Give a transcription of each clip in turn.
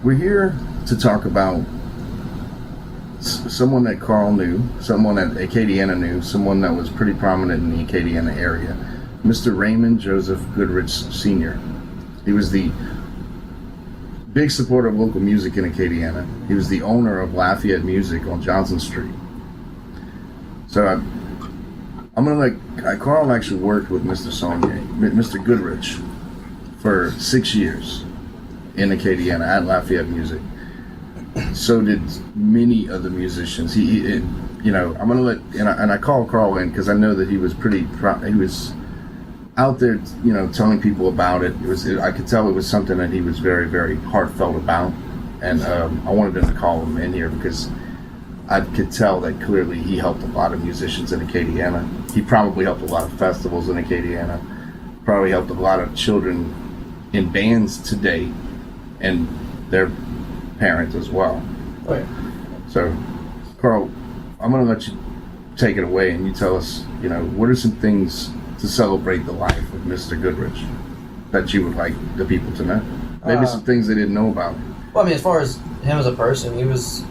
we're here to talk about someone that Karl knew, someone that Acadiana knew, someone that was pretty prominent in the Acadiana area, Mr. Raymond Joseph Goodrich Sr. He was the big supporter of local music in Acadiana. He was the owner of Lafayette Music on Johnson Street. So I'm going to let Karl actually worked with Mr. Songne, Mr. Goodrich, for 6 years in Acadiana at Lafayette Music. So did many other musicians. I'm going to let, and I call Karl in because I know that he was he was out there, telling people about it. I could tell it was something that he was very, very heartfelt about, and I wanted him to call him in here because I could tell that clearly he helped a lot of musicians in Acadiana. He probably helped a lot of festivals in Acadiana, probably helped a lot of children in bands today, and their parents as well. Oh, yeah. So, Karl, I'm going to let you take it away and you tell us, what are some things to celebrate the life of Mr. Goodrich that you would like the people to know? Maybe some things they didn't know about. Well, I mean, as far as him as a person, he was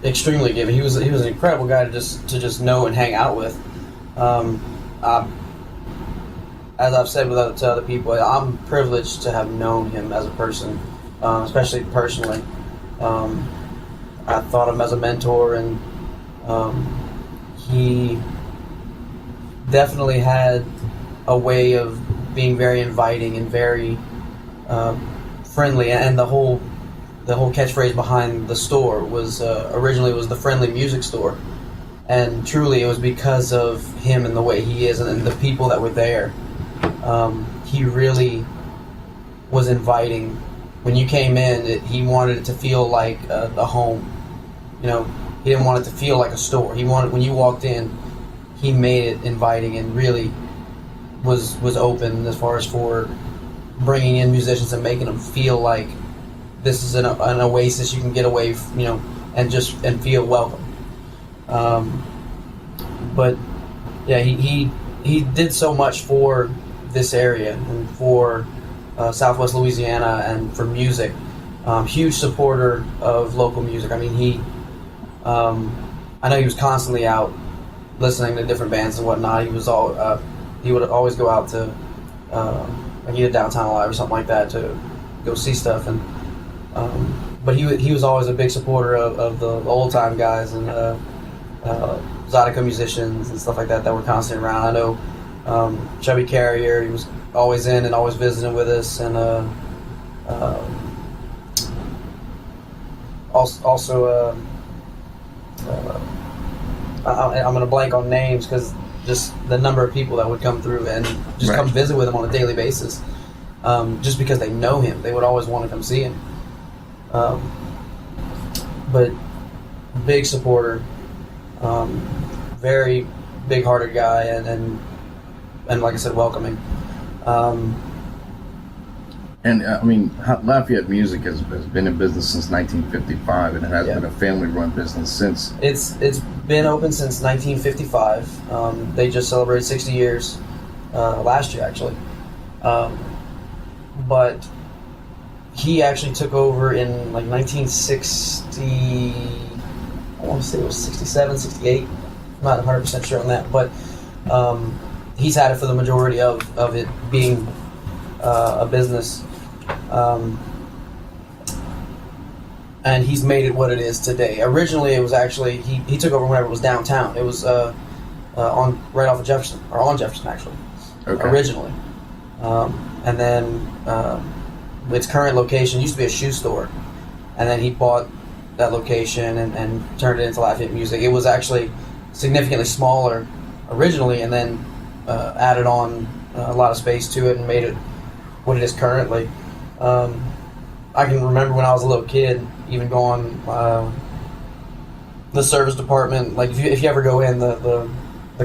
extremely giving. He was an incredible guy to just know and hang out with. As I've said to other people, I'm privileged to have known him as a person, especially personally. I thought of him as a mentor, and he definitely had a way of being very inviting and very friendly. And the whole catchphrase behind the store was originally was the friendly music store, and truly it was because of him and the way he is and the people that were there. He really was inviting. When you came in, he wanted it to feel like a home. He didn't want it to feel like a store. He wanted, when you walked in, he made it inviting and really was open as far as for bringing in musicians and making them feel like this is an oasis you can get away from, and feel welcome. But yeah, he did so much for this area and for Southwest Louisiana and for music. Huge supporter of local music. I mean, I know he was constantly out listening to different bands and whatnot. He would always go out to either Downtown Live or something like that to go see stuff. And but he was always a big supporter of the old time guys and Zydeco musicians and stuff like that were constantly around. I know Chubby Carrier, he was always in and always visiting with us, and also I'm going to blank on names because just the number of people that would come through and just come visit with him on a daily basis, just because they know him. They would always want to come see him. But big supporter, very big-hearted guy, and like I said, welcoming. I mean, Lafayette Music has been in business since 1955, and it has been a family-run business since. It's been open since 1955. They just celebrated 60 years last year, actually. But he actually took over in like 1960. I want to say it was 67, 68. I'm not 100% sure on that, but he's had it for the majority of it being a business. And he's made it what it is today. Originally, it was actually he took over whenever it was downtown. It was right off of Jefferson, or on Jefferson actually. Okay. Originally, and then its current location used to be a shoe store, and then he bought that location and turned it into Lafayette Music. It was actually significantly smaller originally, and then added on a lot of space to it and made it what it is currently. I can remember when I was a little kid, even going the service department. Like if you ever go in the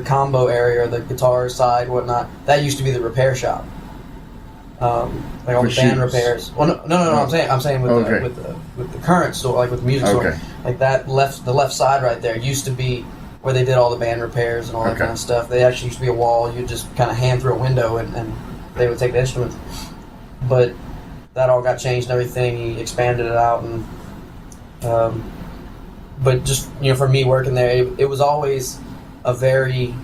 combo area, or the guitar side, whatnot, that used to be the repair shop. Like all the band repairs. Well, no. I'm saying with the current store, like with the music store, like that the left side right there used to be where they did all the band repairs and all that kind of stuff. They actually used to be a wall. You just kind of hand through a window and they would take the instruments. But that all got changed and everything. He expanded it out, and but just for me working there, it was always a very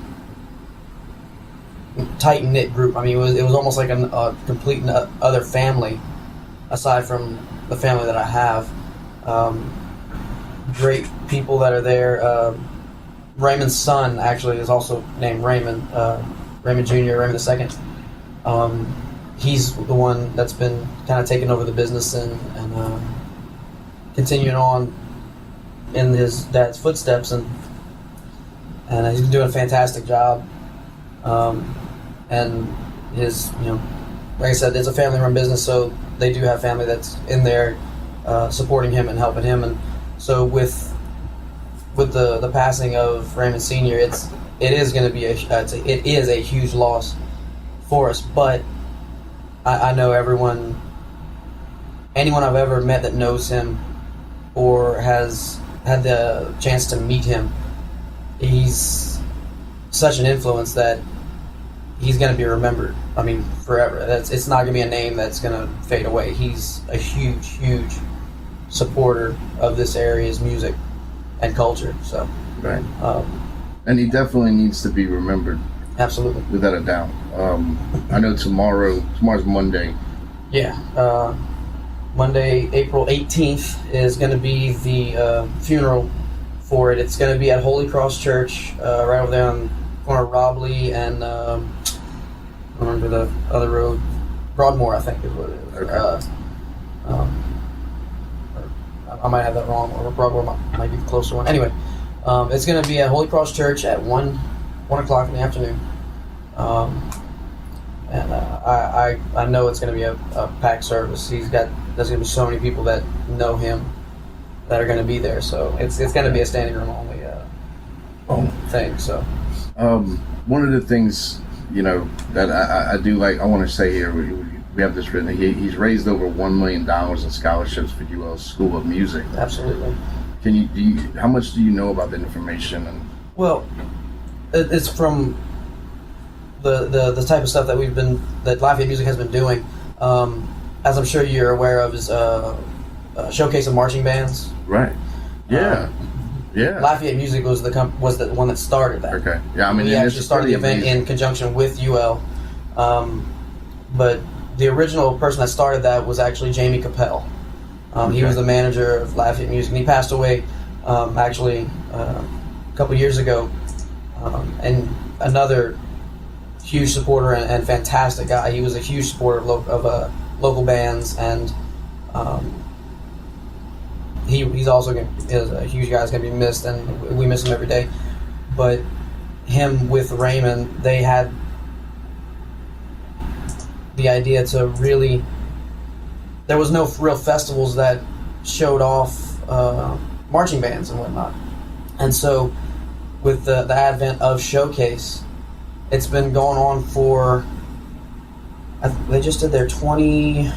tight knit group. I mean, it was almost like a complete other family, aside from the family that I have. Great people that are there. Raymond's son actually is also named Raymond, Raymond Jr., Raymond II. He's the one that's been kind of taking over the business and continuing on in his dad's footsteps, and he's been doing a fantastic job. And his, like I said, it's a family-run business, so they do have family that's in there supporting him and helping him. And so with the passing of Raymond Sr., it is going to be a huge loss for us. But I know anyone I've ever met that knows him or has had the chance to meet him, he's such an influence that he's going to be remembered. I mean, forever. It's not going to be a name that's going to fade away. He's a huge, huge supporter of this area's music and culture. So, right. And he definitely needs to be remembered. Absolutely, without a doubt. I know tomorrow's Monday. Yeah. Monday, April 18th is going to be the funeral for it. It's going to be at Holy Cross Church, right over there on the corner of Robley and I remember the other road, Broadmoor, I think is what it is. Okay. I might have that wrong, or Broadmoor might be the closer one. Anyway, it's going to be at Holy Cross Church at 1 o'clock in the afternoon. And I know it's going to be a packed service. There's going to be so many people that know him that are going to be there. So it's going to be a standing room only thing. So one of the things that I do like, I want to say here, we have this written. He's raised over $1 million in scholarships for UL's School of Music. Absolutely. How much do you know about the information? Well, it's from the type of stuff that Lafayette Music has been doing. As I'm sure you're aware of, is a showcase of marching bands. Right. Yeah. Yeah. Lafayette Music was the one that started that. Okay. Yeah. I mean, we actually started the event in conjunction with UL, but the original person that started that was actually Jamie Capel. He was the manager of Lafayette Music, and he passed away actually a couple years ago. And another huge supporter and fantastic guy. He was a huge supporter of local bands, and he's also is a huge guy. Is going to be missed, and we miss him every day. But him with Raymond, they had the idea to really. There was no real festivals that showed off marching bands and whatnot, and so with the advent of Showcase, it's been going on for. They just did their 23rd.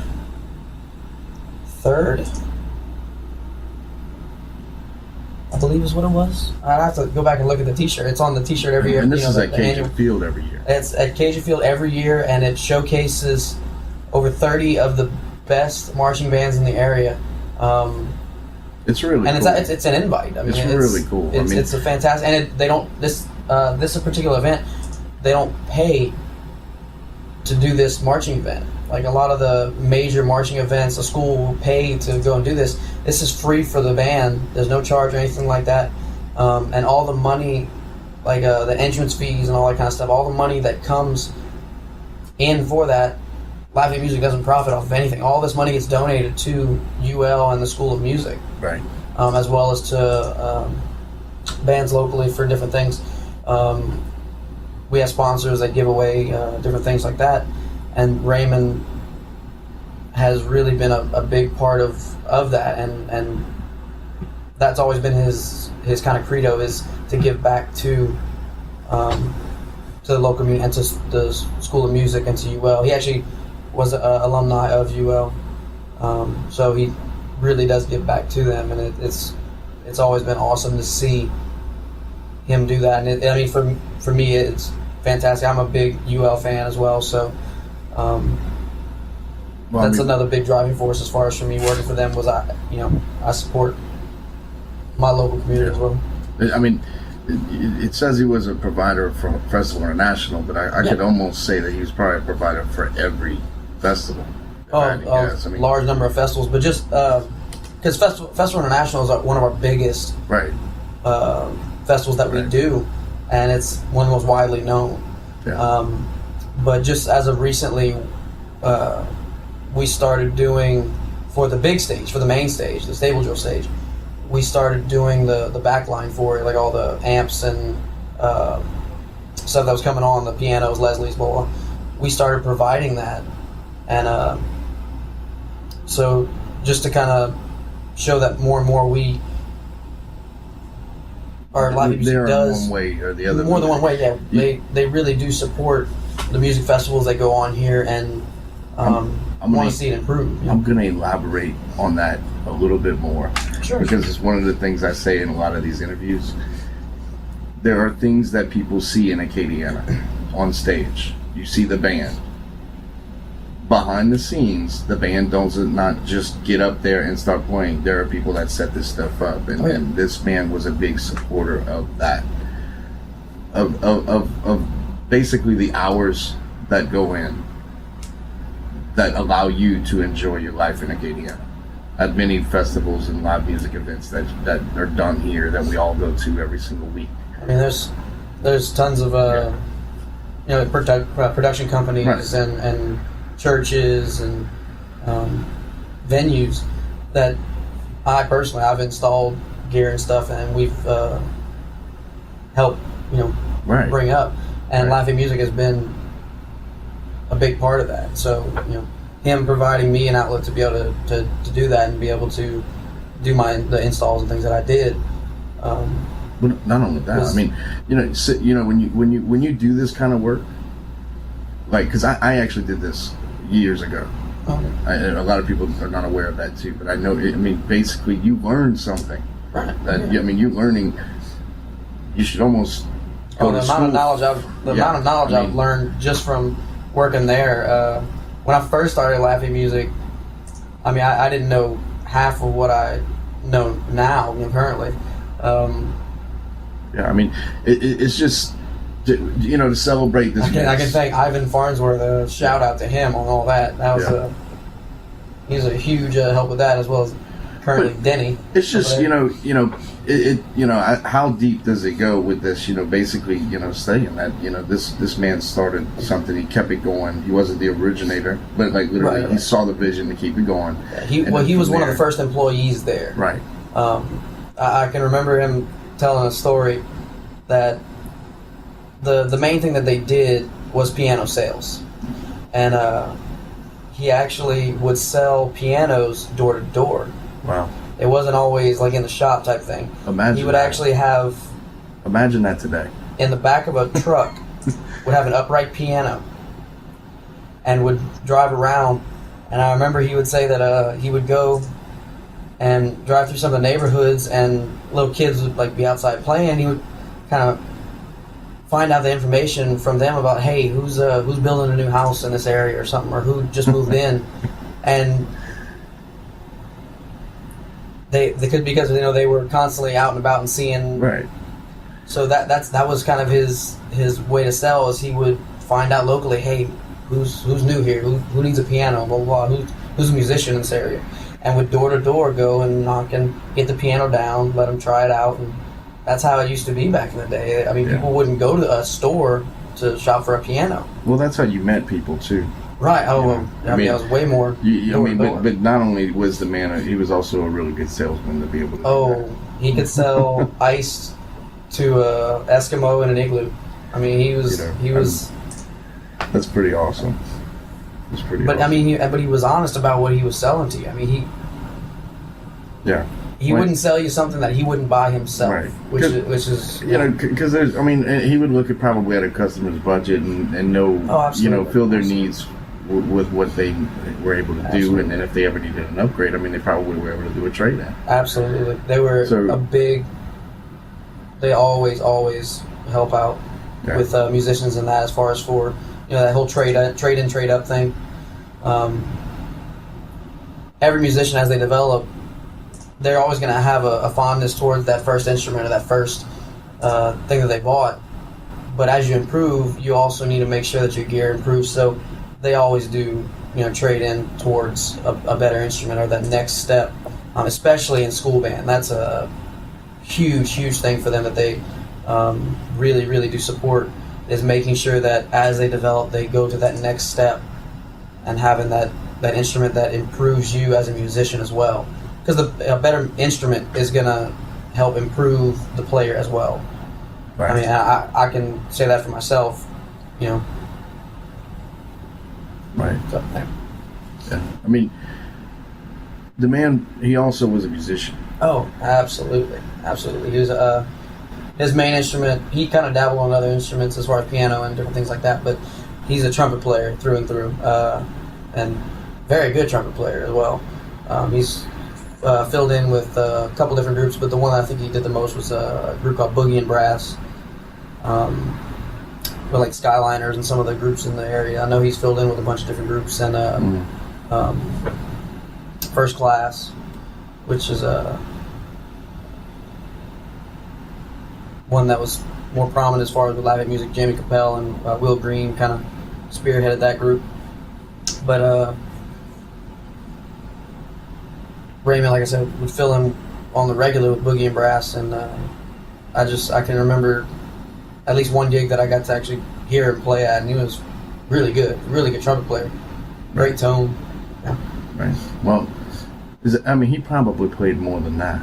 I believe is what it was. I'd have to go back and look at the T-shirt. It's on the T-shirt every year. And this is at Cajun Field every year. It's at Cajun Field every year, and it showcases over 30 of the best marching bands in the area. It's really and cool. It's an invite. I mean, it's really cool. It's a fantastic, and they don't this particular event. They don't pay to do this marching event. Like a lot of the major marching events, a school will pay to go and do this. This is free for the band. There's no charge or anything like that. And all the money, like the entrance fees and all that kind of stuff, all the money that comes in for that, Lafayette Music doesn't profit off of anything. All this money gets donated to UL and the School of Music. Right. As well as to bands locally for different things. We have sponsors that give away different things like that. And Raymond has really been a big part of that, and that's always been his kind of credo, is to give back to the local community and to the School of Music and to UL. He actually was an alumni of UL, so he really does give back to them, and it's always been awesome to see him do that. And I mean, for me, it's fantastic. I'm a big UL fan as well, so Well, that's another big driving force as far as for me working for them was I support my local community as well. I mean, it says he was a provider for Festival International, but I could almost say that he was probably a provider for every festival. Large number of festivals, but just because Festival International is one of our biggest festivals that we do, and it's one of the most widely known. Yeah. But just as of recently, we started doing for the big stage, for the main stage, the Stable Drill stage. We started doing the back line for it, like all the amps and stuff that was coming on, the pianos, Leslie's, blah, blah. We started providing that. And so just to kind of show that more and more our live music does. One way or the other. More than one way, yeah. They really do support the music festivals that go on here and want to see it improve. I'm going to elaborate on that a little bit more. Sure. Because it's one of the things I say in a lot of these interviews. There are things that people see in Acadiana on stage. You see the band. Behind the scenes, the band doesn't not just get up there and start playing. There are people that set this stuff up, and this band was a big supporter of that. Of basically the hours that go in that allow you to enjoy your life in Acadiana. At many festivals and live music events that are done here that we all go to every single week. I mean, there's tons of production companies and churches and venues that I've installed gear and stuff, and we've helped bring up, and Laughing Music has been a big part of that. So him providing me an outlet to be able to do that and be able to do the installs and things that I did. But not only that, I mean, when you do this kind of work, like, because I actually did this years ago. A lot of people are not aware of that too, but I know. I mean, basically, you learn something. Right. You're learning. You should almost go to school. amount of knowledge I've learned just from working there. When I first started Laughing Music, I mean, I didn't know half of what I know now, currently. I mean, it's just, to celebrate this. I can thank Ivan Farnsworth, a shout out to him on all that. That was he's a huge help with that, as well as currently Denny. It's just, how deep does it go with this, basically, saying that, this man started something, he kept it going. He wasn't the originator, but like literally he saw the vision to keep it going. He was one of the first employees there. Right. I can remember him telling a story that the main thing that they did was piano sales. And he actually would sell pianos door to door. Wow. It wasn't always like in the shop type thing. He would actually have... Imagine that today. In the back of a truck, would have an upright piano and would drive around. And I remember he would say that he would go and drive through some of the neighborhoods, and little kids would like be outside playing. He would kind of find out the information from them about, hey, who's building a new house in this area or something, or who just moved in, and they could, because they were constantly out and about and seeing. Right. So that was kind of his way to sell, is he would find out locally, hey, who's new here, who needs a piano, blah blah blah, who's a musician in this area, and would door to door go and knock and get the piano down, let them try it out, and that's how it used to be back in the day. I mean, people wouldn't go to a store to shop for a piano. Well, that's how you met people too. Right. Oh, I mean, I was way more. But not only was the man, he was also a really good salesman to be able to. Oh, he could sell ice to Eskimo in an igloo. I mean, he was. That's pretty awesome. That's pretty. But awesome. I mean, but he was honest about what he was selling to you. I mean, he wouldn't sell you something that he wouldn't buy himself, right? Which is because there's. I mean, he would look at probably at a customer's budget and know, fill their needs with what they were able to do, and then if they ever needed an upgrade, I mean, they probably were able to do a trade-in. Absolutely, they were a big. They always help out with musicians and that, as far as for that whole trade in, trade up thing. every musician, as they develop, they're always going to have a fondness towards that first instrument or that first thing that they bought. But as you improve, you also need to make sure that your gear improves. So they always do, trade in towards a better instrument or that next step, especially in school band. That's a huge, huge thing for them that they really, really do support, is making sure that as they develop, they go to that next step and having that instrument that improves you as a musician as well. Because a better instrument is going to help improve the player as well. Right. I mean, I can say that for myself, Right. So, yeah. I mean, the man, he also was a musician. Oh, absolutely. Absolutely. He was his main instrument, he kind of dabbled on other instruments as far as piano and different things like that, but he's a trumpet player through and through, and very good trumpet player as well. He's filled in with a couple different groups, but the one I think he did the most was a group called Boogie and Brass, with like Skyliners and some of the groups in the area. I know he's filled in with a bunch of different groups, and First Class, which is one that was more prominent as far as with live music. Jamie Capel and Will Green kind of spearheaded that group. But Raymond, like I said, would fill in on the regular with Boogie and Brass, and I can remember at least one gig that I got to actually hear him play at, and he was really good trumpet player, great tone. Yeah. Right. Well, he probably played more than that,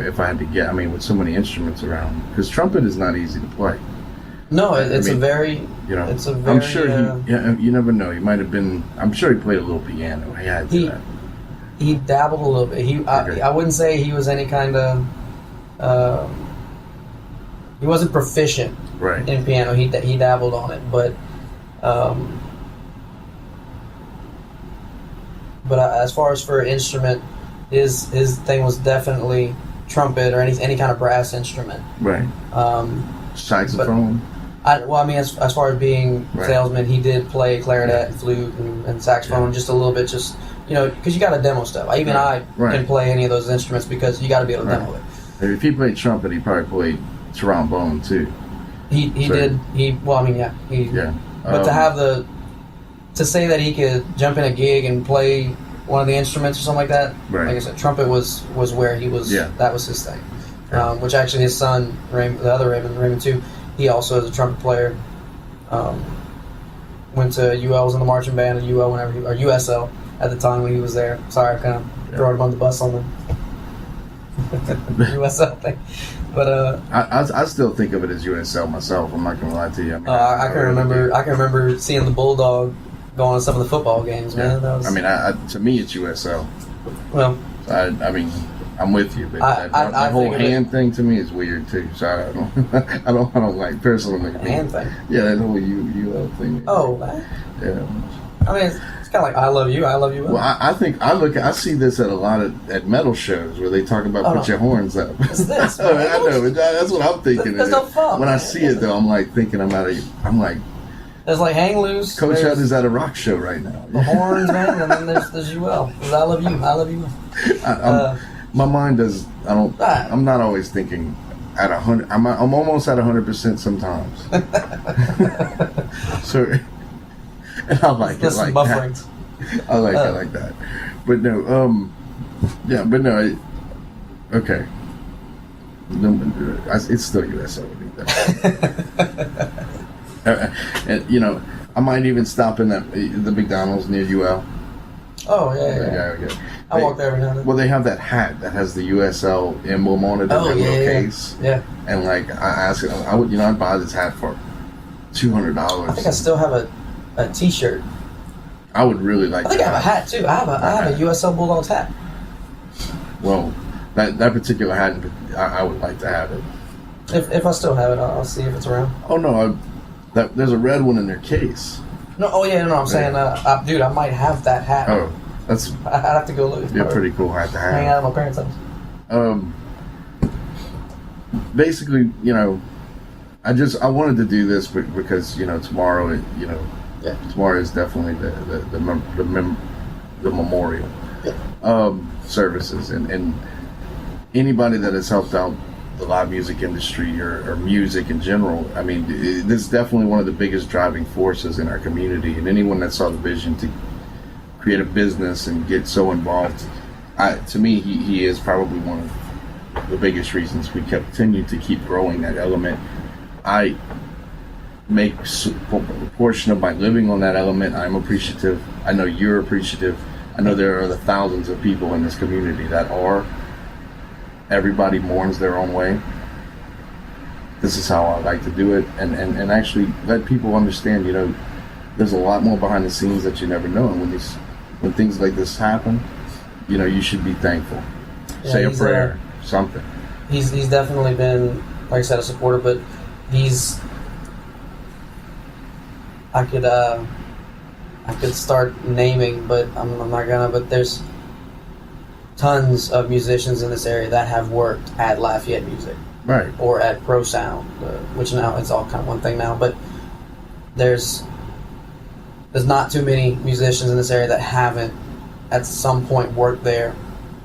if I had to get. I mean, with so many instruments around, because trumpet is not easy to play. No, it's a very. I'm sure you never know. He might have been. I'm sure he played a little piano. He had that. He dabbled a little bit. I wouldn't say he was any kind of. He wasn't proficient in piano. He dabbled on it, but as far as for instrument, his thing was definitely trumpet or any kind of brass instrument. Right. Saxophone. As far as being salesman, he did play clarinet and flute and saxophone just a little bit, because you got to demo stuff. I can play any of those instruments because you got to be able to demo it. If he played trumpet, he probably played trombone too. He did. But to say that he could jump in a gig and play one of the instruments or something like that, like I said, trumpet was where he was. Yeah. That was his thing. Which actually his son, the other Raymond too, he also is a trumpet player. Went to UL, was in the marching band at UL or USL at the time when he was there. Sorry, I kind of throw him on the bus on the USL thing. But I still think of it as USL myself. I'm not gonna lie to you. I can remember seeing the Bulldog going to some of the football games, man. To me it's USL. Well, I'm with you, but the whole hand thing to me is weird too. So I don't like personally. Hand thing. Yeah, that whole UL thing. Oh. Yeah. It's kind of like I love you. Well, I see this at a lot at metal shows where they talk about put your horns up. It's this. I know. That's what I'm thinking. That's no fun. When I see it though, I'm like thinking I'm like. There's like Hang Loose. Coach Hutt is at a rock show right now. The horns, man, and then there's UL. I love you. My mind does. I'm not always thinking at 100. I'm almost at 100% sometimes. So, and I like it like buffering. That. I like it like that. But no. Okay. It's still USO. And I might even stop in the McDonald's near UL. Oh yeah. I walk there every now and then. Well, they have that hat that has the USL emblem on it in that little case. Yeah. And like I asked him, I'd buy this hat for $200. I think I still have a T-shirt. I would really like. I think I have a hat too. I have a USL Bulldogs hat. Well, that particular hat, I would like to have it. If I still have it, I'll see if it's around. Oh no, there's a red one in their case. No, I'm saying, dude, I might have that hat. Oh, I'd have to go look. Be a pretty cool hat to have. Hang out at my parents' house. Basically, I wanted to do this because tomorrow, tomorrow is definitely the memorial. services, and anybody that has helped out the live music industry or music in general. I mean, this is definitely one of the biggest driving forces in our community, and anyone that saw the vision to create a business and get so involved, to me, he is probably one of the biggest reasons we continue to keep growing that element. I make a portion of my living on that element. I'm appreciative. I know you're appreciative. I know there are the thousands of people in this community that are. Everybody mourns their own way. This is how I like to do it, and actually let people understand, there's a lot more behind the scenes that you never know, and when things like this happen, you should be thankful. Yeah, say a prayer, something. He's definitely been, like I said, a supporter, but I could start naming, but I'm not gonna. But there's tons of musicians in this area that have worked at Lafayette Music, right, or at Pro Sound, which now it's all kind of one thing now. But there's not too many musicians in this area that haven't at some point worked there.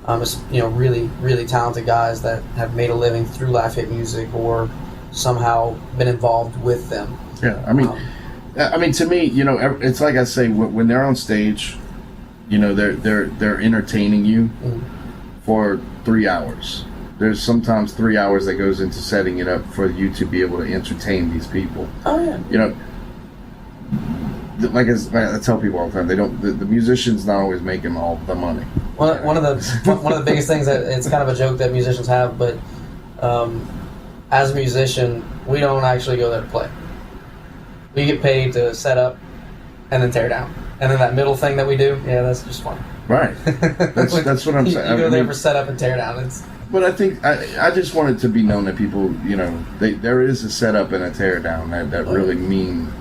It's, really, really talented guys that have made a living through Lafayette Music or somehow been involved with them. Yeah, I mean, to me, it's like I say, when they're on stage, they're entertaining you for 3 hours. There's sometimes 3 hours that goes into setting it up for you to be able to entertain these people. Oh yeah. Like I tell people all the time, the musician's not always making all the money. One of the biggest things that it's kind of a joke that musicians have, but as a musician, we don't actually go there to play. We get paid to set up and then tear down. And then that middle thing that we do, that's just fun. Right. That's what I'm saying. You go there for set up and tear down. But I think I just want it to be known that people, there is a setup and a tear down that really mean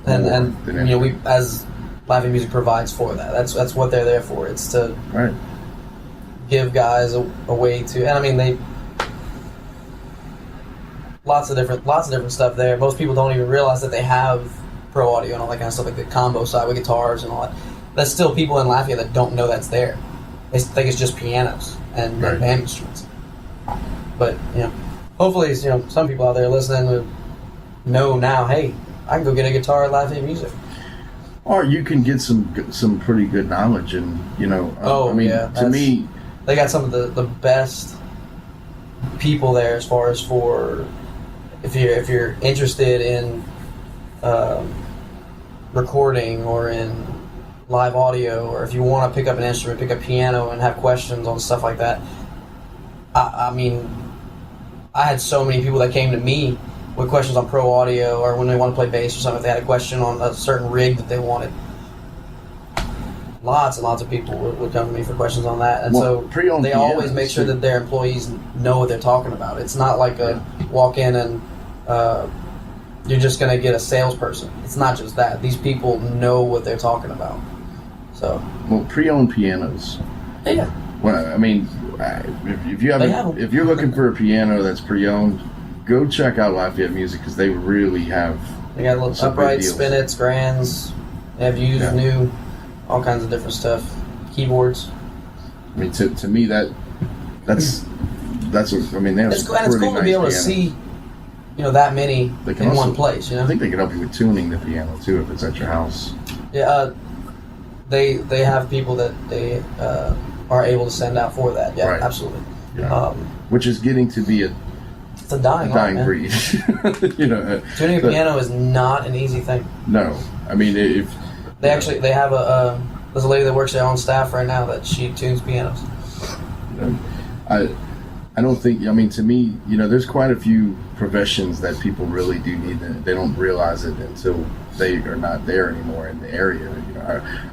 and we as Lafayette Music provides for that. That's what they're there for. It's to give guys a way to, and I mean they. Lots of different stuff there. Most people don't even realize that they have pro audio and all that kind of stuff, like the combo side with guitars and all that. There's still people in Lafayette that don't know that's there. They think it's just pianos and band instruments. But hopefully, some people out there listening would know now. Hey, I can go get a guitar at Lafayette Music. Or you can get some pretty good knowledge, and to me, they got some of the best people there as far as for. If you're interested in recording or in live audio, or if you want to pick up an instrument, pick up piano and have questions on stuff like that, I mean, I had so many people that came to me with questions on pro audio, or when they want to play bass or something, if they had a question on a certain rig that they wanted. Lots and lots of people would come to me for questions on that, and so they always make sure that their employees know what they're talking about. It's not like a walk in and you're just going to get a salesperson. It's not just that. These people know what they're talking about. So pre-owned pianos. Yeah. Well, I mean, if you're looking for a piano that's pre-owned, go check out Lafayette Music, because they really have. They got little uprights, spinets, grands. They have used, new, all kinds of different stuff. Keyboards. I mean, to me that's what I mean. It's cool to be able to see, that many in one place. I think they can help you with tuning the piano too if it's at your house. Yeah, they have people that they are able to send out for that. Yeah, absolutely. Yeah. Which is getting to be it's a dying breed. Tuning a piano is not an easy thing. No, I mean if they have there's a lady that works there on staff right now that she tunes pianos. I don't think, I mean, to me, there's quite a few professions that people really do need. They don't realize it until they are not there anymore in the area.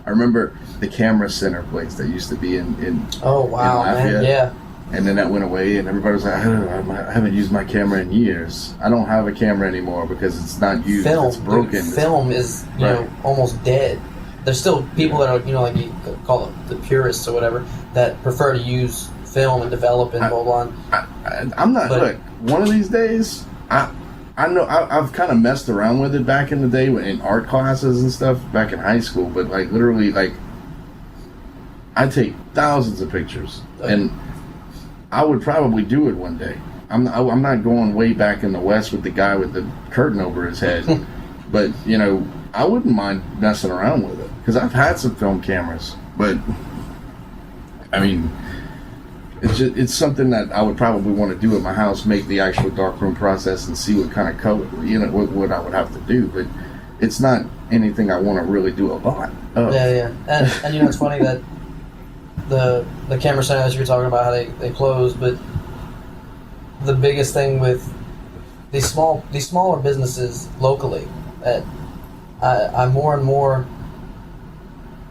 I remember the camera center place that used to be in oh wow, in Lafayette, man, yeah. And then that went away, and everybody was like, I haven't used my camera in years. I don't have a camera anymore because it's not used. It's broken. Film is almost dead. There's still people that are like you call it the purists or whatever that prefer to use film and develop and blah blah. I'm not. Look, one of these days, I know I've kind of messed around with it back in the day in art classes and stuff back in high school. But literally, I take thousands of pictures, and I would probably do it one day. I'm not going way back in the West with the guy with the curtain over his head, but I wouldn't mind messing around with it because I've had some film cameras, but I mean, it's something that I would probably want to do at my house, make the actual darkroom process and see what kind of color, what I would have to do. But it's not anything I want to really do a lot of. Yeah. And it's funny that the camera center that you were talking about, how they closed, but the biggest thing with these smaller businesses locally, that I more and more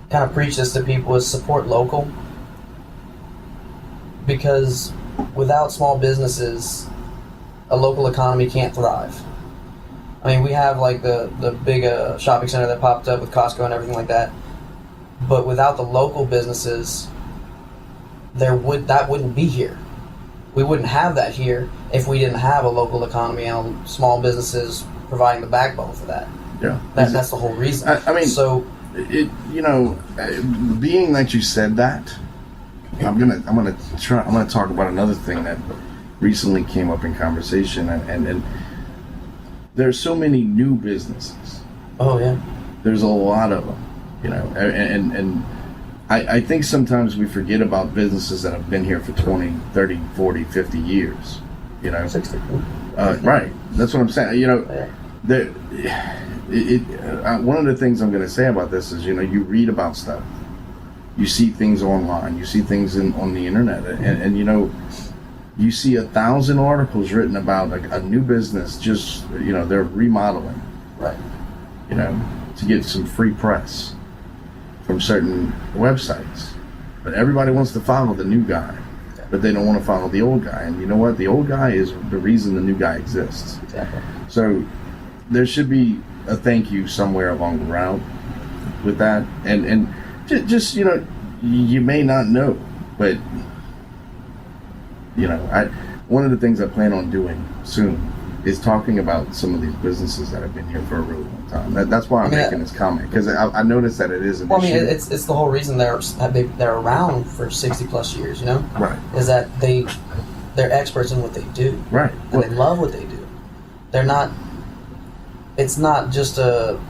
kind of preach this to people, is support local. Because without small businesses, a local economy can't thrive. I mean, we have like the big shopping center that popped up with Costco and everything like that. But without the local businesses, that wouldn't be here. We wouldn't have that here if we didn't have a local economy and small businesses providing the backbone for that. Yeah, that's the whole reason. I mean, so being that you said that, I'm gonna talk about another thing that recently came up in conversation, and there's so many new businesses. Oh yeah, there's a lot of them, and I think sometimes we forget about businesses that have been here for 20, 30, 40, 50 years. 60. Right. That's what I'm saying. One of the things I'm going to say about this is, you read about stuff. You see things online. You see things on the internet. And you see 1,000 articles written about a new business, just, they're remodeling. Right. To get some free press from certain websites. But everybody wants to follow the new guy. But they don't want to follow the old guy. And you know what? The old guy is the reason the new guy exists. Exactly. So there should be a thank you somewhere along the route with that. And just you may not know, but one of the things I plan on doing soon is talking about some of these businesses that have been here for a really long time. That's why I'm making this comment, because I noticed that it is an issue. It's the whole reason they're around for 60 plus years. Right? Is that they're experts in what they do. Right. And they love what they do. They're not. It's not just the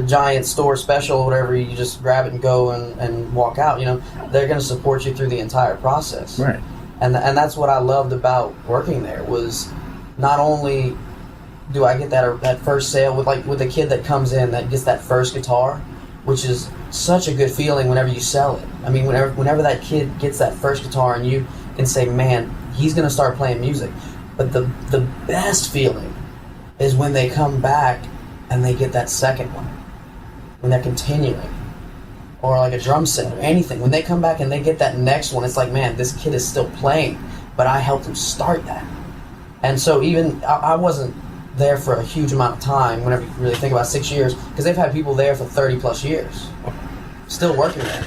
giant store special, whatever. You just grab it and go and walk out. They're going to support you through the entire process. Right. And that's what I loved about working there, was not only do I get that first sale with the kid that comes in that gets that first guitar, which is such a good feeling whenever you sell it. I mean, whenever that kid gets that first guitar and you can say, man, he's going to start playing music. But the best feeling is when they come back and they get that second one, when they're continuing. Or like a drum set or anything. When they come back and they get that next one, it's like, man, this kid is still playing, but I helped him start that. And so even, I wasn't there for a huge amount of time, whenever you really think about 6 years, because they've had people there for 30 plus years, still working there.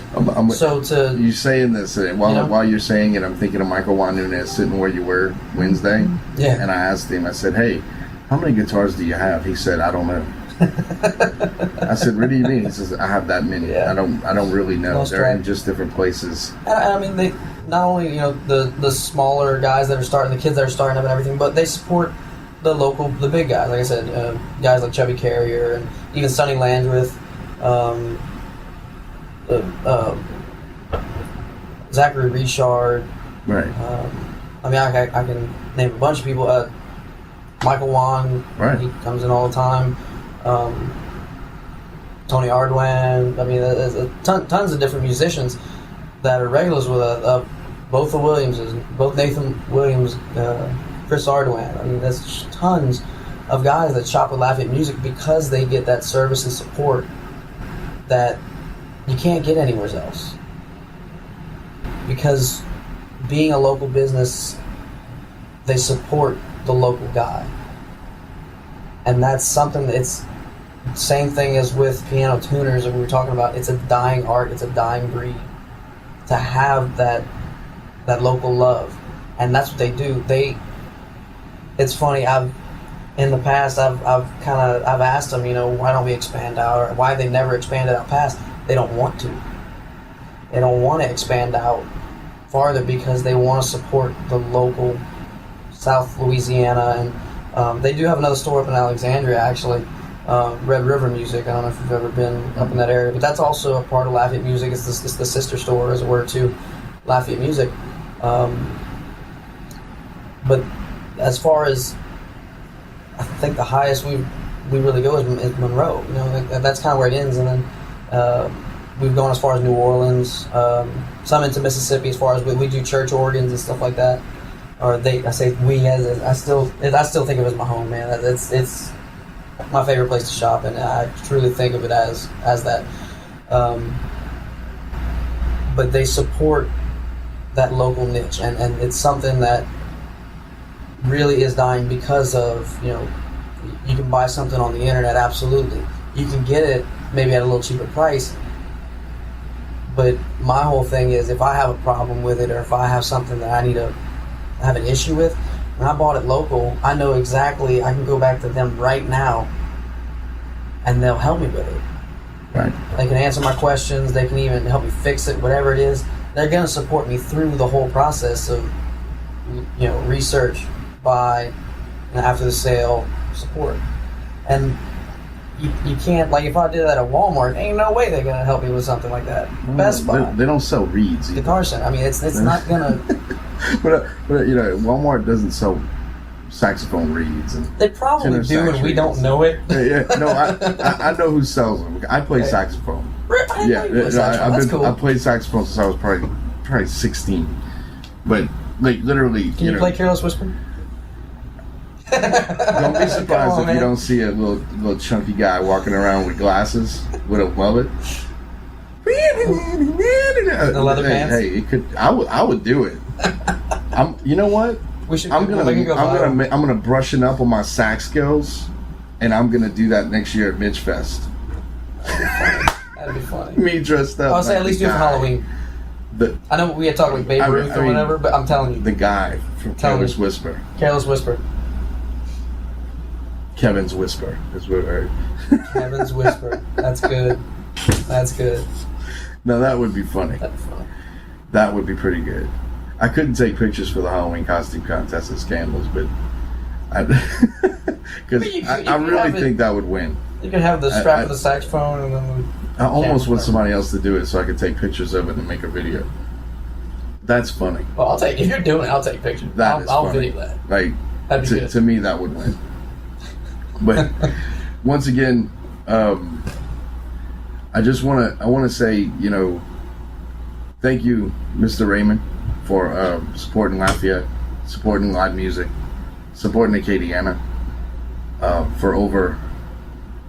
You saying this, while you're saying it, I'm thinking of Michael Juan Nunez sitting where you were Wednesday. Yeah. And I asked him, I said, hey, how many guitars do you have? He said, I don't know. I said, what do you mean? He says, I have that many. Yeah. I don't really know. They're in just different places. And I mean, they not only the smaller guys that are starting, the kids that are starting up and everything, but they support the big guys. Like I said, guys like Chubby Carrier and even Sonny Landreth, Zachary Richard. Right. I mean, I can name a bunch of people. Michael Wan. Right. He comes in all the time. Tony Ardwan. I mean, there's tons of different musicians that are regulars with both the Williamses, both Nathan Williams, Chris Ardwan. I mean, there's tons of guys that shop with Lafayette Music because they get that service and support that you can't get anywhere else. Because being a local business, they support the local guy. And that's something that's same thing as with piano tuners that we were talking about. It's a dying art, it's a dying breed to have that local love. And that's what they do. It's funny, in the past I've asked them, why don't we expand out, or why they never expanded out past. they don't want to. They don't want to expand out farther because they want to support the local South Louisiana, and they do have another store up in Alexandria, actually, Red River Music. I don't know if you've ever been up in that area, but that's also a part of Lafayette Music. It's the sister store, as it were, to Lafayette Music. But as far as, I think the highest we really go is Monroe. You know, that's kind of where it ends, and then we've gone as far as New Orleans, some into Mississippi, as far as we do church organs and stuff like that. Or I say we, as I still think of it as my home, man. It's my favorite place to shop, and I truly think of it as that. But they support that local niche, and it's something that really is dying because of, you know, you can buy something on the internet, absolutely. You can get it maybe at a little cheaper price, but my whole thing is, if I have a problem with it, or if I have something that I need to have an issue with, when I bought it local, I know exactly, I can go back to them right now and they'll help me with it. Right. They can answer my questions, they can even help me fix it, whatever it is. They're going to support me through the whole process of, you know, research, buy, and after the sale, support. And you can't, like, if I did that at Walmart, ain't no way they're going to help me with something like that. Best Buy. They don't sell reeds either. Guitar Center. I mean, it's not going to... But you know, Walmart doesn't sell saxophone reeds. And they probably do, and we don't know it. Yeah, no, I know who sells them. I play saxophone. I played saxophone since I was probably 16. But like literally, can you play Careless Whisper? Don't be surprised if you don't see a little chunky guy walking around with glasses with a mullet. The leather pants. Hey, it could. I would do it. You know what? I'm gonna brushing up on my sax skills, and I'm gonna do that next year at Mitch Fest. That'd be funny. Me dressed up. I'll say at least do it for Halloween. I know we had talked like Babe Ruth or whatever, but I'm telling you, the guy from Careless Whisper. Careless Whisper. Kevin's Whisper is what I heard. Kevin's Whisper. That's good. That's good. No, that would be funny. That'd be funny. That would be pretty good. I couldn't take pictures for the Halloween costume contest at Scandals, but because I really think that would win. You could have the strap of the saxophone, and then I almost want somebody else to do it so I could take pictures of it and make a video. That's funny. Well, if you're doing it, I'll take pictures. I'll video that. Like, that'd be good. To me, that would win. But once again, I just want to say, you know, thank you, Mr. Raymond, for supporting Lafayette, supporting live music, supporting Acadiana for over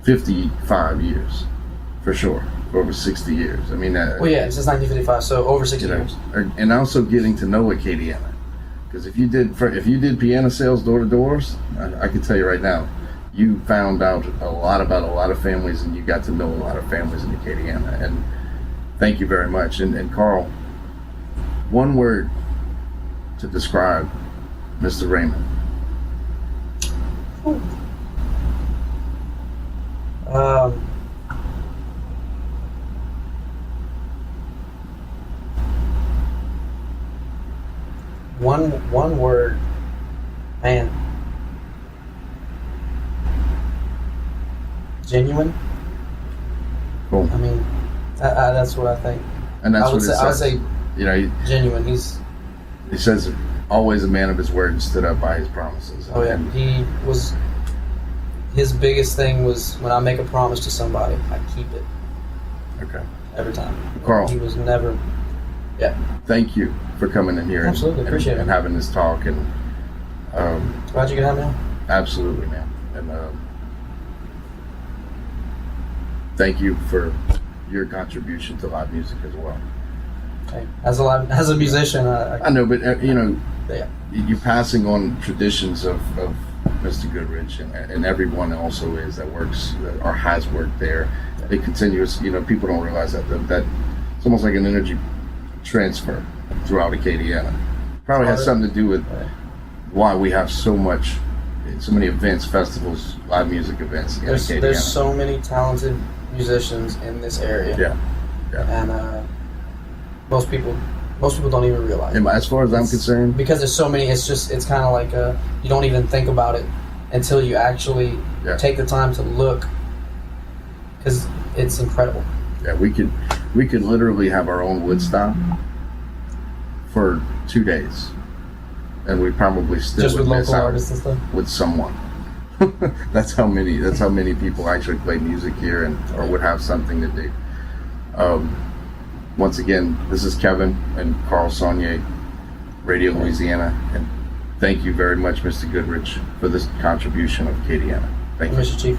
55 years, for sure, for over 60 years. I mean, well, yeah, since 1955, so over 60 years. And also getting to know Acadiana, because if you did piano sales door to doors, I can tell you right now, you found out a lot about a lot of families, and you got to know a lot of families in Acadiana. And thank you very much. And Karl, one word to describe Mr. Raymond. One word, man. Genuine. Cool. I mean, that's what I think. And that's I would say, you know, genuine. He says always a man of his word and stood up by his promises. Oh yeah, his biggest thing was, when I make a promise to somebody, I keep it. Okay. Every time. Karl. He was never. Yeah. Thank you for coming in here. Absolutely, appreciate it. And having this talk, and glad you could have me on. Absolutely, man. And thank you for your contribution to live music as well. Okay. As a musician, I know, but you know, yeah. You're passing on traditions of Mr. Goodrich, and everyone also is that works or has worked there. They continuous. You know, people don't realize that it's almost like an energy transfer throughout Acadiana. Probably has something to do with why we have so many events, festivals, live music events in Acadiana. There's so many talented musicians in this area. Yeah. and most people don't even realize it. As far as I'm concerned, because there's so many. It's kind of like you don't even think about it until you actually take the time to look, because it's incredible. Yeah, we could literally have our own Woodstock for 2 days, and we probably still just would with miss local out artists and stuff. with someone. That's how many people actually play music here or would have something to do. Once again, this is Kevin and Karl Songne, Radio Louisiana, and thank you very much, Mr. Goodrich, for this contribution of Acadiana. Thank you, Mr. Chief.